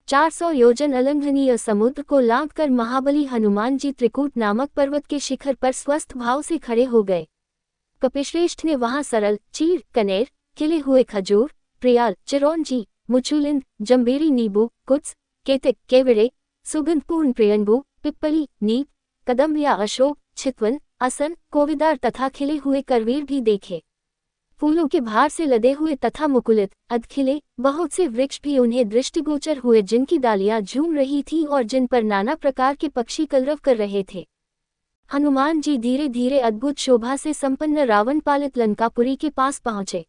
400 योजन अलंघनीय समुद्र को लांघकर महाबली हनुमान जी त्रिकूट नामक पर्वत के शिखर पर स्वस्थ भाव से खड़े हो गए। कपिश्रेष्ठ ने वहां सरल, चीर, कनेर, खिले हुए खजूर, प्रियाल, चिरौंजी, मुचुलिंद, जंबीरी नींबू, कुत्स, केतिक, केवड़े, सुगंधपूर्ण प्रियंबू, पिप्पली, नीप, कदम या अशोक, छितवन, असन, कोविदार तथा खिले हुए करवीर भी देखे। फूलों के भार से लदे हुए तथा मुकुलित, अधखिले बहुत से वृक्ष भी उन्हें दृष्टिगोचर हुए, जिनकी डालियां झूम रही थीं और जिन पर नाना प्रकार के पक्षी कलरव कर रहे थे। हनुमान जी धीरे धीरे अद्भुत शोभा से संपन्न रावण पालित लंकापुरी के पास पहुंचे।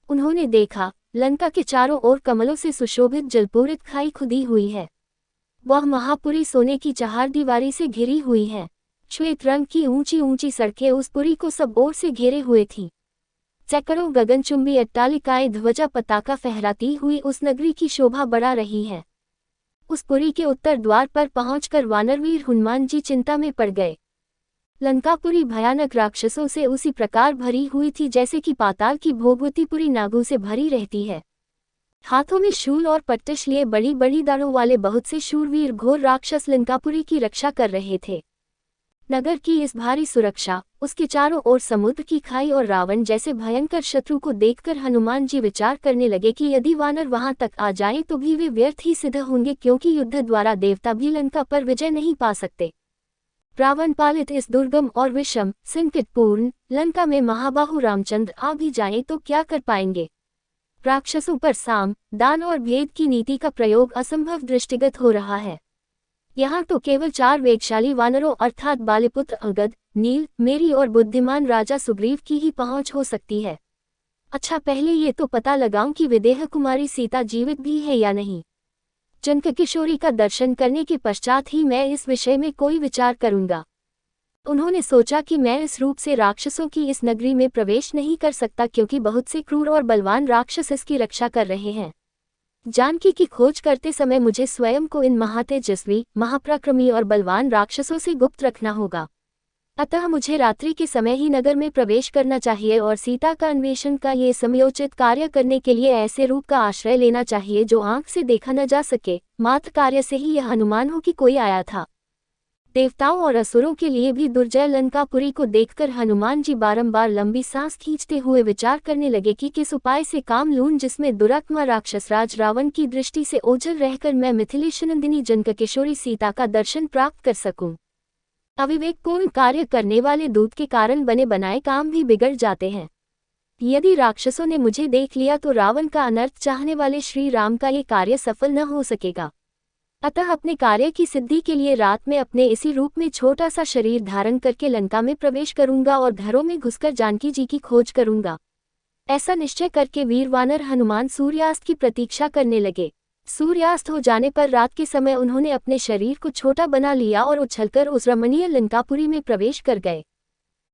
उन्होंने देखा, लंका के चारों ओर कमलों से सुशोभित जलपूरित खाई खुदी हुई है। वह महापुरी सोने की चहारदीवारी से घिरी हुई है। श्वेत रंग की ऊंची ऊंची सड़कें उस पुरी को सब ओर से घेरे हुए थीं। सैकड़ों गगनचुंबी अट्टालिकाएं ध्वजा पताका फहराती हुई उस नगरी की शोभा बढ़ा रही हैं। उस पुरी के उत्तर द्वार पर पहुंचकर वानरवीर हनुमान जी चिंता में पड़ गए। लंकापुरी भयानक राक्षसों से उसी प्रकार भरी हुई थी जैसे कि पाताल की भोगवतीपुरी नागों से भरी रहती है। हाथों में शूल और पट्टिश लिए बड़ी बड़ी दाढ़ों वाले बहुत से शूरवीर घोर राक्षस लंकापुरी की रक्षा कर रहे थे। नगर की इस भारी सुरक्षा, उसके चारों ओर समुद्र की खाई और रावण जैसे भयंकर शत्रु को देखकर हनुमान जी विचार करने लगे कि यदि वानर वहां तक आ जाएं तो भी वे व्यर्थ ही सिद्ध होंगे, क्योंकि युद्ध द्वारा देवता भी लंका पर विजय नहीं पा सकते। रावण पालित इस दुर्गम और विषम, संकटपूर्ण लंका में महाबाहु रामचंद्र आ भी जाएं तो क्या कर पाएंगे। राक्षसों पर साम, दान और भेद की नीति का प्रयोग असंभव दृष्टिगत हो रहा है। यहाँ तो केवल 4 वेगशाली वानरों अर्थात बालिपुत्र अंगद, नील, मेरी और बुद्धिमान राजा सुग्रीव की ही पहुंच हो सकती है। अच्छा, पहले ये तो पता लगाऊं कि विदेह कुमारी सीता जीवित भी है या नहीं। जनक किशोरी का दर्शन करने के पश्चात ही मैं इस विषय में कोई विचार करूंगा। उन्होंने सोचा कि मैं इस रूप से राक्षसों की इस नगरी में प्रवेश नहीं कर सकता, क्योंकि बहुत से क्रूर और बलवान राक्षस इसकी रक्षा कर रहे हैं। जानकी की खोज करते समय मुझे स्वयं को इन महातेजस्वी, महापराक्रमी और बलवान राक्षसों से गुप्त रखना होगा। अतः मुझे रात्रि के समय ही नगर में प्रवेश करना चाहिए और सीता का अन्वेषण का ये समयोचित कार्य करने के लिए ऐसे रूप का आश्रय लेना चाहिए जो आंख से देखा न जा सके। मात्र कार्य से ही यह अनुमान हो कि कोई आया था। देवताओं और असुरों के लिए भी दुर्जय लंकापुरी को देखकर हनुमान जी बारंबार लंबी सांस खींचते हुए विचार करने लगे कि किस उपाय से काम लूं जिसमें दुरात्मा राक्षसराज रावण की दृष्टि से ओझल रहकर मैं मिथिलेशनंदिनी जनक किशोरी सीता का दर्शन प्राप्त कर सकूं। अविवेकपूर्ण कार्य करने वाले दूत के कारण बने बनाए काम भी बिगड़ जाते हैं। यदि राक्षसों ने मुझे देख लिया तो रावण का अनर्थ चाहने वाले श्री राम का ये कार्य सफल न हो सकेगा। अतः अपने कार्य की सिद्धि के लिए रात में अपने इसी रूप में छोटा सा शरीर धारण करके लंका में प्रवेश करूंगा और घरों में घुसकर जानकी जी की खोज करूंगा। ऐसा निश्चय करके वीर वानर हनुमान सूर्यास्त की प्रतीक्षा करने लगे। सूर्यास्त हो जाने पर रात के समय उन्होंने अपने शरीर को छोटा बना लिया और उछलकर उस रमणीय लंकापुरी में प्रवेश कर गए।